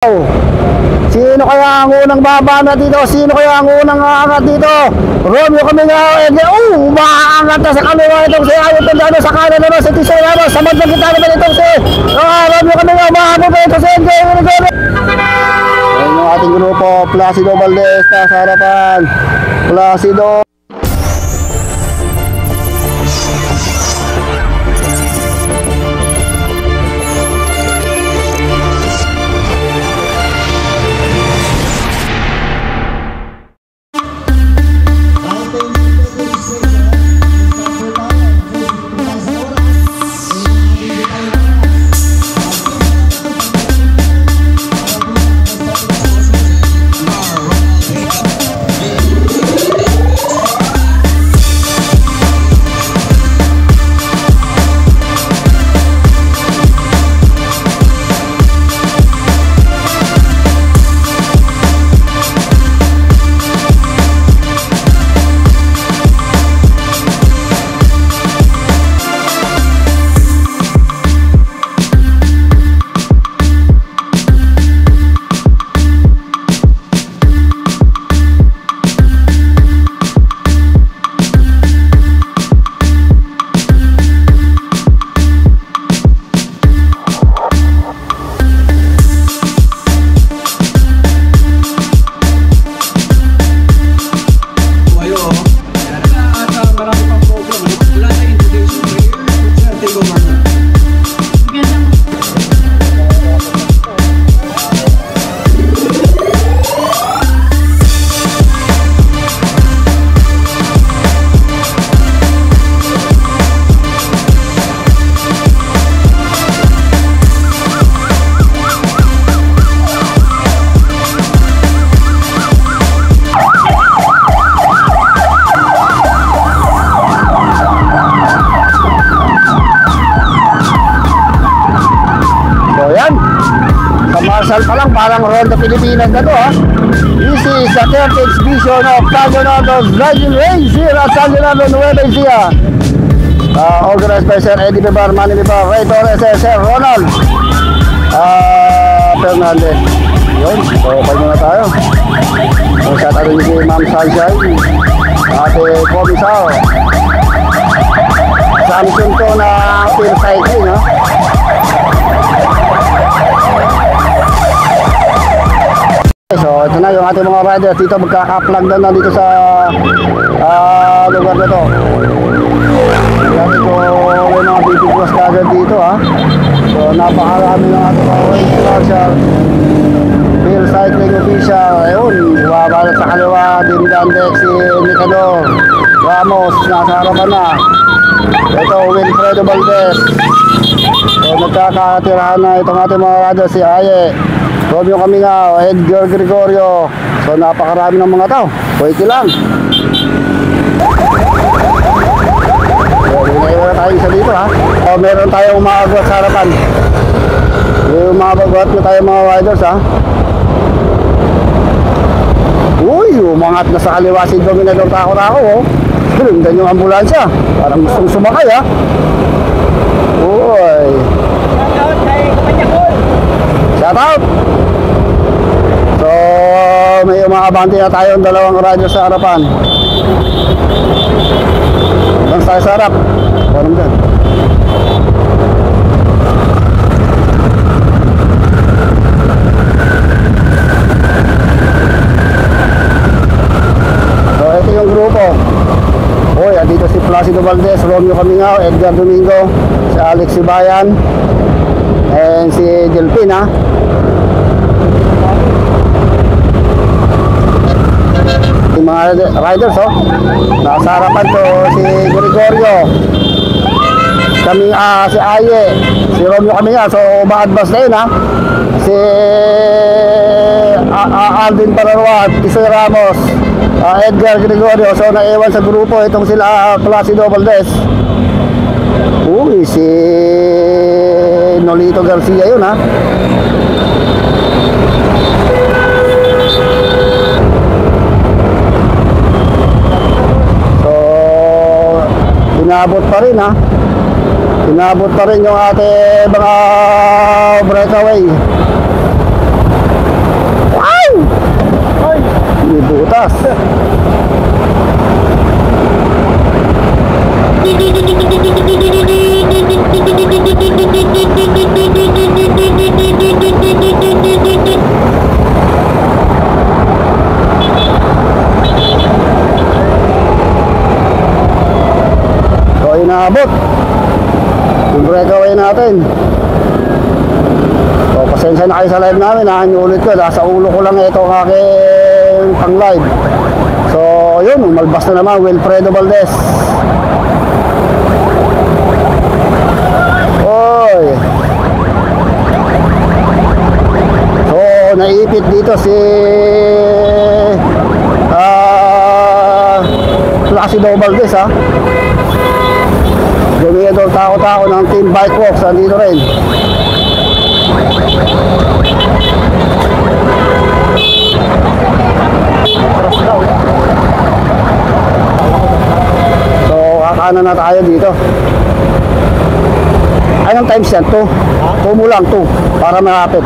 Sino kaya ang unang babana dito? Sino kaya ang unang aangat dito? Romeo Caminao, umaangat na sa kaliwa itong si Ayo Tondano, sa kanan naman si Tisoy Ramos, sa bandang kita naman itong si Romeo Caminao, mahabot na ito si NJ Gregorio. Ayan yung ating grupo, Placido Valdez sa harapan. Placido. Marshall pa lang, parang Ronda Pilipinas na to ha. This is the 30th exhibition of San Leonardo's Driving Range here at San Leonardo, Nueva Ecija. Organized by Sir Eddie Bebar, Manny Bebar, Ray Torres, Sir Ronald Fernandez. Yun, so pag muna tayo. So shout out din si Ma'am Sunshine, Ate Komisao, Samsung to na Phil Cycling ha. So ito na yung ating mga riders dito, magkaka-plug na dito sa lugar na to. Yan ito yung mga BT Cross kagad dito ha. So napakarami ng ating mga race marshal, Phil Cycling Official. Ayun, babalat sa kaliwa, Dindandex, si Nicador Ramos, nasa harapan na. Ito Wilfredo Valdez. So nagkakatirahan na itong ating mga riders, si Aye, Romeo Caminao, Edgar Gregorio. So napakarami ng mga tao. Pwede lang. So ngayon tayo isa dito ha. So meron tayong umaagot sa harapan. Yung umaagot na tayo mga riders ha. Uy, umangat na sa kaliwa si Dominador Tako-Tako oh. Ganda yung ambulansya. Parang gustong sumakay ha. Uy, shout out. So may umaabante na tayong dalawang radyo sa harapan. Doon tayo sa harap. Parang dyan. So ito yung grupo. Uy, dito si Placido Valdez, Romeo Caminao, Edgar Domingo, si Alex Sibayan, and si Delpin ha. Yung mga riders oh, nasa harapan to si Gregorio, si Aye, si Romeo Caminao. So ma-advance na yun ha. Si Alvin Pararwa, Tisoy Ramos, Edgar Gregorio. So naiwan sa grupo itong sila Placido Valdez. Uy, si Nolito Garcia yun ha. So inabot pa rin ha. Inabot pa rin yung ating mga breakaway. Lakas. So inaabot yung breakaway natin. So pasensya na kayo sa live namin ha, ulit ko, nasa ulo ko lang ito ang aking pang live. So yun, umalbas na naman Wilfredo Valdez. Oy. So naipit dito si Placido Valdez ha. Gumiyador tao-tao ng Team Bike Works andito rin. So kakanan na tayo dito. Anong times yan? 2? 2 mo lang, 2 para malapit.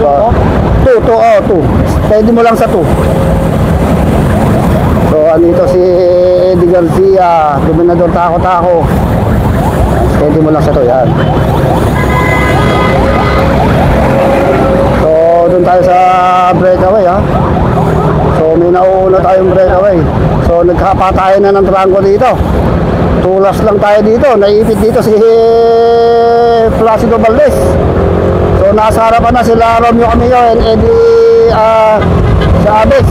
So 2. Pwede mo lang sa 2. So andito si Eddie Garcia, Dominador Tako-Tako. Pwede mo lang sa 2 yan. So doon tayo sa breakaway ha. So may nauuna tayong breakaway. So nagkapatayan na ng trangko dito. Tulas lang tayo dito. Naipit dito si Placido Valdez. So nasa harapan na sila Romeo Camillo and Eddie Chavez.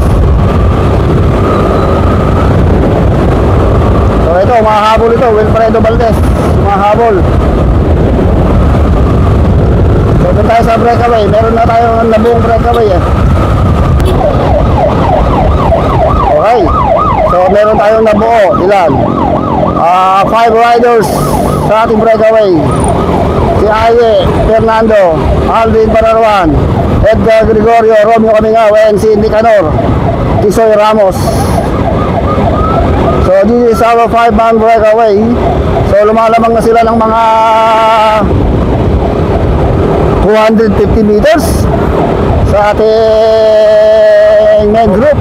So ito, mahabol ito, Wilfredo Valdez. Mahabol. So doon tayo sa breakaway. Meron na tayong nabuong breakaway eh. Okay. So meron tayong nabuo. Ilan? 5 riders sa ating breakaway. Si Aye Fernando, Alvin Bararwan, Edgar Gregorio, Romeo Camingao, and si Nicanor Tisoy Ramos. So this is our 5-man breakaway. So lumalamang na sila ng mga 250 meters sa ating main group.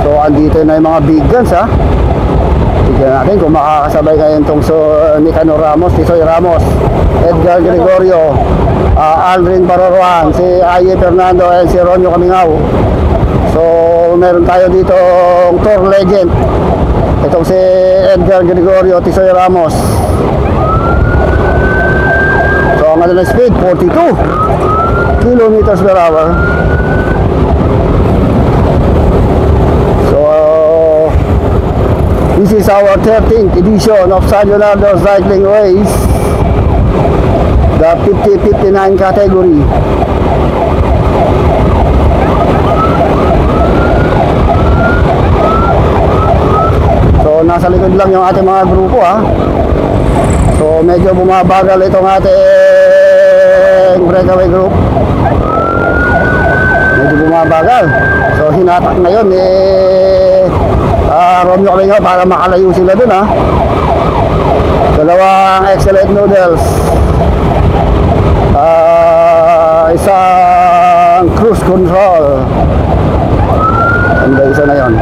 So andito na yung mga big guns ha. Tignan natin kung makakasabay kayo itong Nicanor Ramos, Tisoy Ramos, Edgar Gregorio, Aldrin Bararwan, si Aye Fernando, and si Romeo Camingao. So meron tayo dito tour legend. Itong si Edgar Gregorio, Tisoy Ramos. So ang ano na speed, 42 kilometers per hour. So this is our 13th edition of San Leonardo Cycling Race, the 50-59 category. So nasa likod lang yung ating mga grupo ha. So medyo bumabagal itong ating breakaway group. Medyo bumabagal. So hinatak na yun Romeo Camingao para makalayo sila dun ha. Dalawang excellent noodles, isang cruise control, and isa na yon.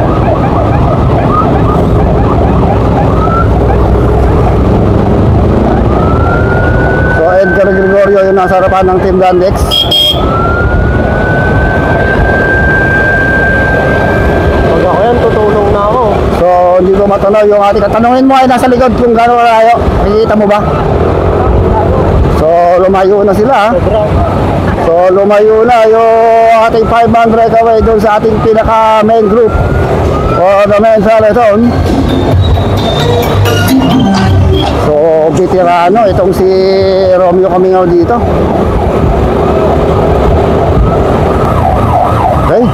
So Edgar Gregorio yung nasa harapan ng Team Gandex. Pag ako yan, tutulong na ako. So hindi ko matanaw yung ating katanungin mo ay nasa likod kung gano'n malayo. Nakikita mo ba? So lumayo na sila. So lumayo na yung ating 5-man breakaway doon sa ating pinaka main group for the men's marathon. So veterano itong si Romeo Camingao dito. Okay.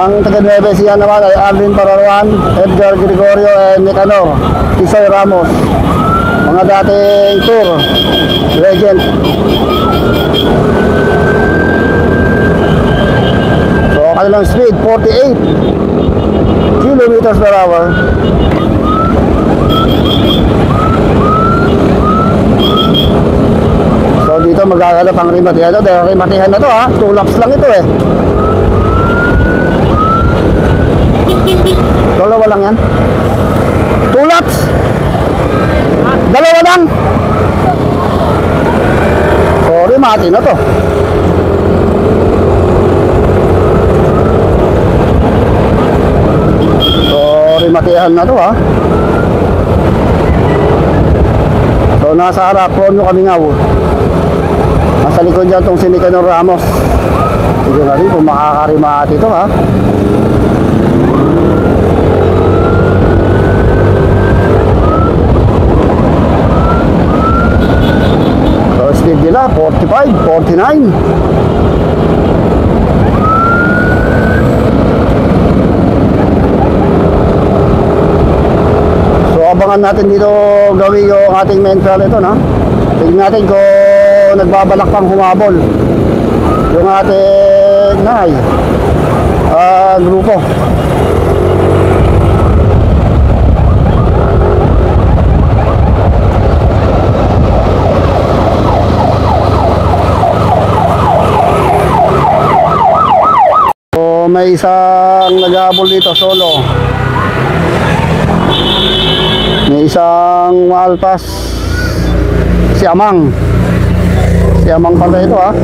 Ang taga-Nueva Ecija naman ay Alvin Bararwan, Edgar Gregorio, and Nicanor Tisoy Ramos, mga dating tour legend. So kanilang speed 48 kilometers per hour. So dito magaganap ang rimatihan to. Dahil rimatihan na to ha, 2 laps lang ito eh. Dalawa lang yan. 2 laps. Dalawa lang. Sorry, mati na to. Sorry, matihan na to ha. So nasa harap, Ronyo Kamingaw. Nasa likod dyan itong si Nicanor Ramos. Hindi na rin kung makakarimati ito ha. So speed nila 45, 49. So abangan natin dito gawin yung ating main trail ito na. Tignan natin kung nagbabalak pang humabol yung ating grupo. So may isang naghabol dito solo. May isang malpas. Si Amang pala ito ha.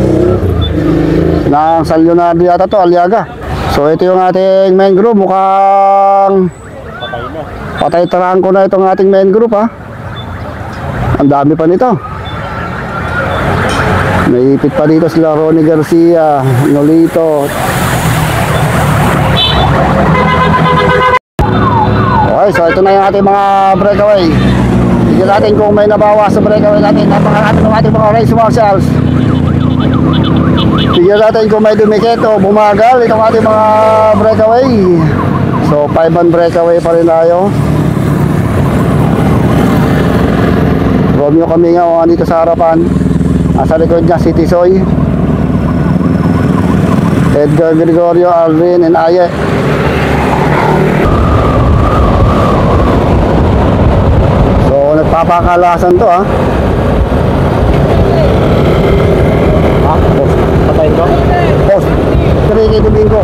Ng San Leonardo yata to, Aliaga. So ito yung ating main group. Mukhang patay tarangko na itong ating main group ha. Ang dami pa nito. May ipit pa dito sila Ronnie Garcia, Nolito. Okay, so ito na yung ating mga breakaway. Tignan natin kung may nabawas sa breakaway natin. Napaka natin ng ating mga race marshals. Tignan natin kung may dumikit o bumagal itong ating mga breakaway. So 5-man breakaway pa rin tayo. Romeo Kamingaw dito sa harapan. Nasa likod niya si Tisoy, Edgar Gregorio, Alvin and Aye. So nagpapakalasan to ha. Patayin ko? Post Ricky Domingo.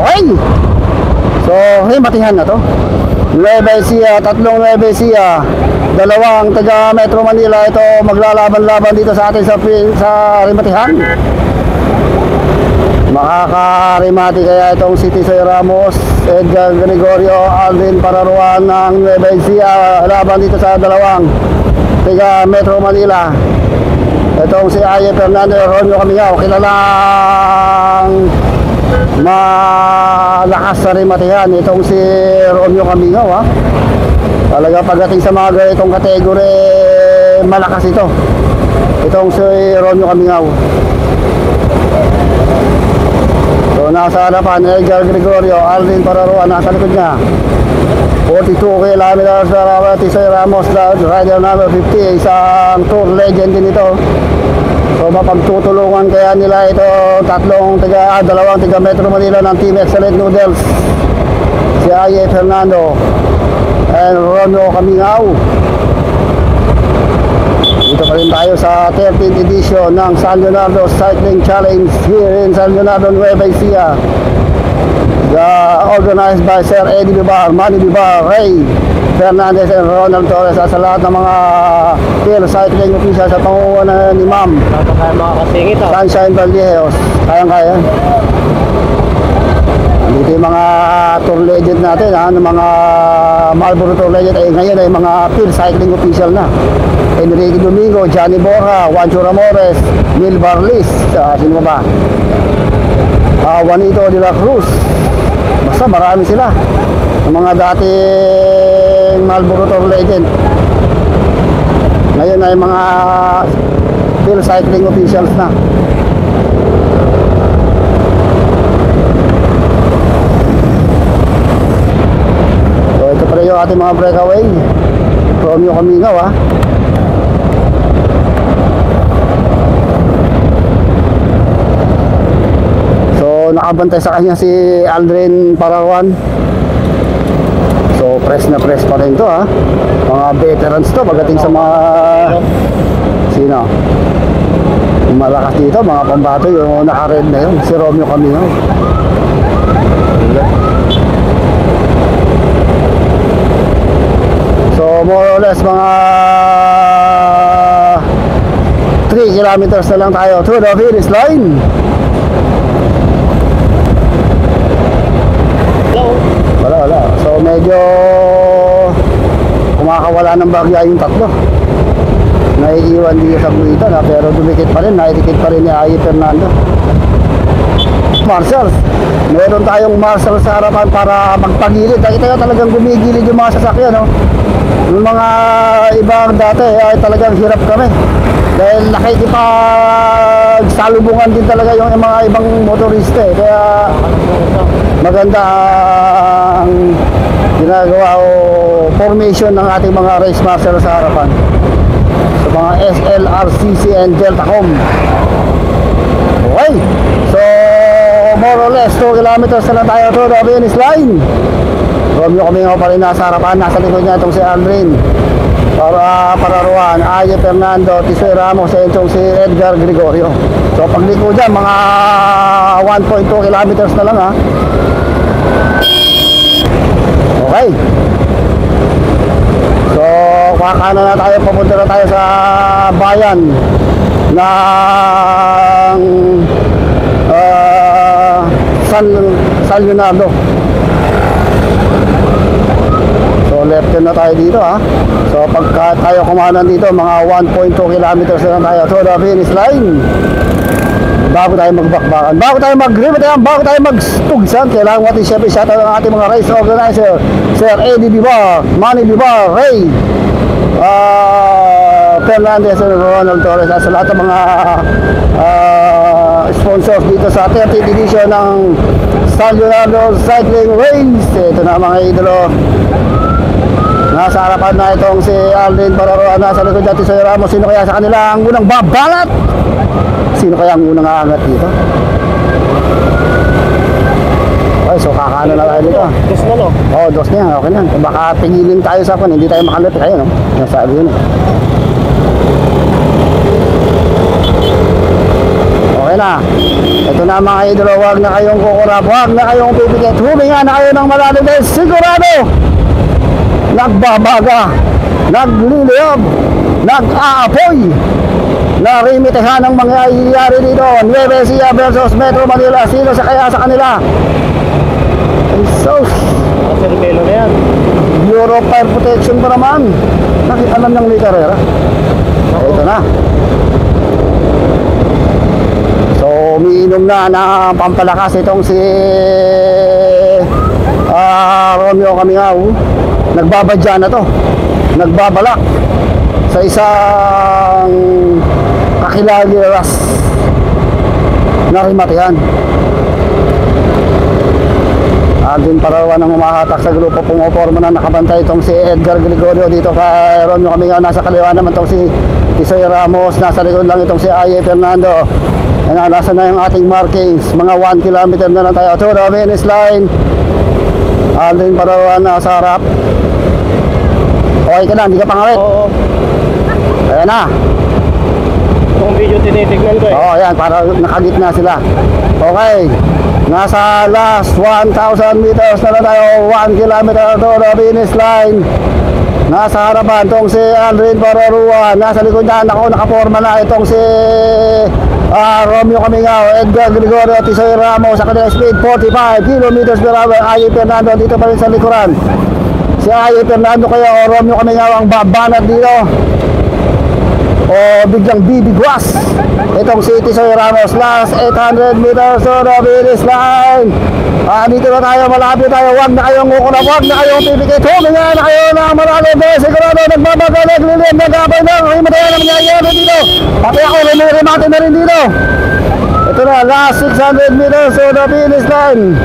Okay. So matihan na to. Nueva Ecija, tatlong Nueva Ecija, dalawang taga Metro Manila. Ito maglalaban-laban dito sa atin sa Rimatihan. Makakarimati kaya itong si Tisoy Ramos, Edgar Gregorio, Alvin Pararuan ng Nueva Ecija laban dito sa dalawang taga Metro Manila. Itong si Aye Fernando, Ronyo Kamingaw, kilalang malakas sa rimatihan. Itong si Romeo Kamingaw ha. Talaga pagdating sa mga ganitong kategory, malakas ito. Itong si Romeo Kamingaw. So nasa harapan, Edgar Gregorio, Alvin Pararuan, nasa likod niya 42 kilometers per hour, Tisoy Ramos, rider number 50, isang tour legend din ito. So mapagtutulungan kaya nila ito dalawang taga Metro Manila ng Team Excellent Noodles, si Aye Fernando and Romeo Kamingaw. Dito pa rin tayo sa 13th edition ng San Leonardo Cycling Challenge here in San Leonardo, Nueva Ecija, organized by Sir Eddie Bibar, Manny Bibar, Ray Fernandez and Ronald Torres. Sa lahat ng mga field cycling official sa pangunan ni Ma'am Sunshine Valdejos, kayang-kaya. Dito yung mga tour legend natin ha, ng mga Marlboro Tour Legend ay ngayon ay mga field cycling official na. Enrique Domingo, Johnny Borja, Juancho Ramores, Mil Barlis, sino ba? Juanito de la Cruz. Basta marami sila. Yung mga dating Marlboro Tour Legend ngayon ay mga field cycling officials na. So ito pa rin yung ating mga breakaway. Romeo Kamingaw ha. So nakabantay sa kanya si Aldrin Parawan. So press na press pa rin to ha. Mga veterans to pagdating sa mga sino malakas dito, mga pambato, yung naka-red na yun, si Romeo Camino. So more or less mga 3 kilometers na lang tayo to the finish line. Wala. So medyo kumakawala ng bagya yung tatlo. Naiiwan dito sa Buitan ha, pero dumikit pa rin, naidikit pa rin ni Ayi Fernando. Marshals, meron tayong marshal sa harapan para magpagilid. Nakita nyo talagang gumigilid yung mga sasakyan, no? Yung mga ibang dati ay talagang hirap kami dahil nakikipagsalubungan din talaga yung mga ibang motorista eh. Kaya maganda ang ginagawa o formation ng ating mga race marshal sa harapan, sa mga SLRCC and Deltacom. Okay, so more or less 2 kilometers na lang tayo to the finish line. Romeo Camino pa rin nasa harapan, nasa likod niya itong si Aldrin Pararuan, Aye Fernando, Tisoy Ramos, itong si Edgar Gregorio. So pagliko dyan, mga 1.2 kilometers na lang ha. Okay, so kakana na tayo, papunta na tayo sa bayan ng San Leonardo. So left turn na tayo dito ha. So pagka tayo kumanan dito, mga 1.2 kilometers na lang tayo to the finish line. Bago tayo magbakbakan, bago tayo mag-rivet, bago tayo mag-tugsan, kailangan natin syempre shoutout ang ating mga race organizer, Sir Eddie Bibar, Manny Bibar, Ray Fernandez and Ronald Torres, at sa lahat ng mga sponsors dito sa 30th edition ng San Leonardo Cycling Race. Ito na mga idolo. Nasa harapan na itong si Aldrin Pararuan, nasa likod natin si Ramos. Sino kaya sa kanila ang unang babalat? Sino kaya ang unang aangat dito? Okay, so kakaano na tayo dito. Dos na no? Oo, dos na yan. Okay na. Baka tingilin tayo sa pan, hindi tayo makalapit. Ayun, no? Nasabi yun. Okay na. Ito na mga idolo, huwag na kayong kukurap, huwag na kayong pipikit. Huminga na kayo ng malalim dahil sigurado nagbabaga, nagliliyab, nag-aapoy. Narimitehan ang mangyayari dito. Nueva Ecija versus Metro Manila. Sino sa kaya sa kanila? So, Cervelo na yan. Bureau of Fire Protection pa naman. Alam ng Lee Carrera. Ito na. So, umiinom na ng pampalakas itong si Romeo Camino. Nagbabadya na to. Nagbabalak sa isang kakilagiras na rimatihan. Aldrin Pararuan ang umahatak sa grupo, pumoporma na nakabantay itong si Edgar Gregorio dito kay Romeo Camino. Nasa kaliwa naman itong si Tisoy Ramos, nasa likod lang itong si Aye Fernando. Nasa na yung ating markings, mga 1 kilometer na lang tayo to the finish line. Aldrin Pararuan nasa harap. Okay ka na, hindi ka pangawit. Oo. Ayan na. Itong video tinitignan ko eh. Oo, ayan, para nakagitna sila. Okay, nasa last 1,000 meters na lang tayo, 1 kilometer to the finish line. Nasa harapan itong si Aldrin Pararuan, nasa likod niya, nakaporma na itong si Romeo Camino, Edgar Gregorio, Tisoy Ramos, sa kanilang speed 45 kilometers per hour. Aye Fernando dito pa rin sa likuran. Si Aye Fernando kaya o Romeo Camino ang babanat dito o biglang bibigwas itong si Tisoy Ramos. Last 800 meters to the finish line. Dito na tayo, malapit tayo. Huwag na kayong kukulap, huwag na kayong pipikit. Huminga na kayo na marami. Sigurado nagbabaga, naglilip, nag-apay na. Himatayan na mangyayari dito. Pati ako, remate na rin dito. Ito na, last 600 meters to the finish line.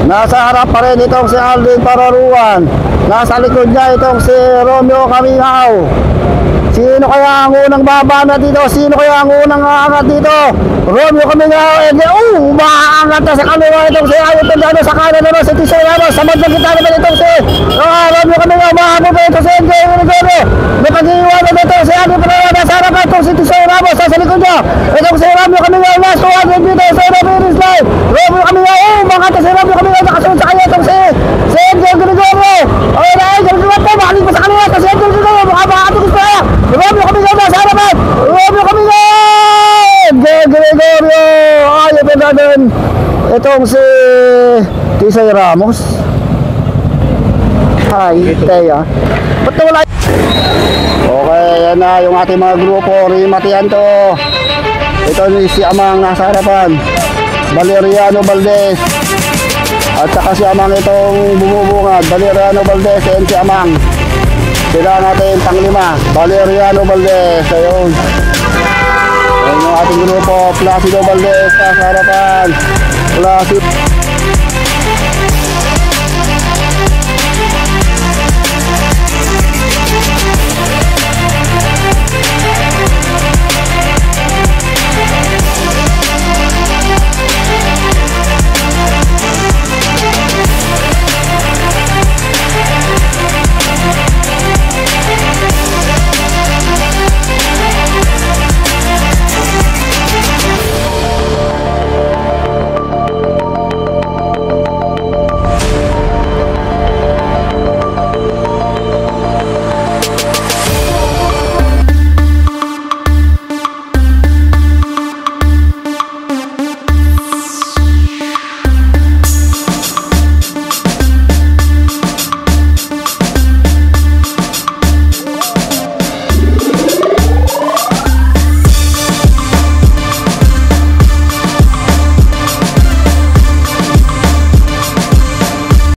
Nasa harap pa rin itong si Aldrin Pararuan. Nasa likod niya itong si Romeo Camino. Sino kaya ang unang babana dito? Sino kaya ang unang aangat dito? Romeo Camino, umaangat na sa kaliwa itong si Ayot Tandano, sa kanan naman si Tisoy Ramos, sa madlang kita naman itong si Romeo Camino, mahabot na ito si NJ Unigoro, nakag-iwanan na ito si Adi Pereira, nasa harapan itong si Tisoy Ramos, sa likod niya, itong si Romeo Camino, last 200 dito sa Ramirez Line, Romeo Camino, umaangat na si Romeo Camino, nakasunod sa kanya itong si NJ Unigoro, okay na NJ Unigoro, makalig pa sa kanila, si NJ Unigoro, makabakating gusto kaya, Romeo Camino nasa harapan, Romeo Camino, Gregorio, ayaw pa natin itong si Tisoy Ramos. Ay, Teya. Ba't na wala? Okay, yan na yung ating mga grupo. Rimatian to. Ito si Amang nasa harapan, Valeriano Valdez, at saka si Amang itong bumubungad, Valeriano Valdez and si Amang. Sila natin panglima, Valeriano Valdez. Ayun. Ayan yung ating grupo, Placido Valdez sa harapan, Placido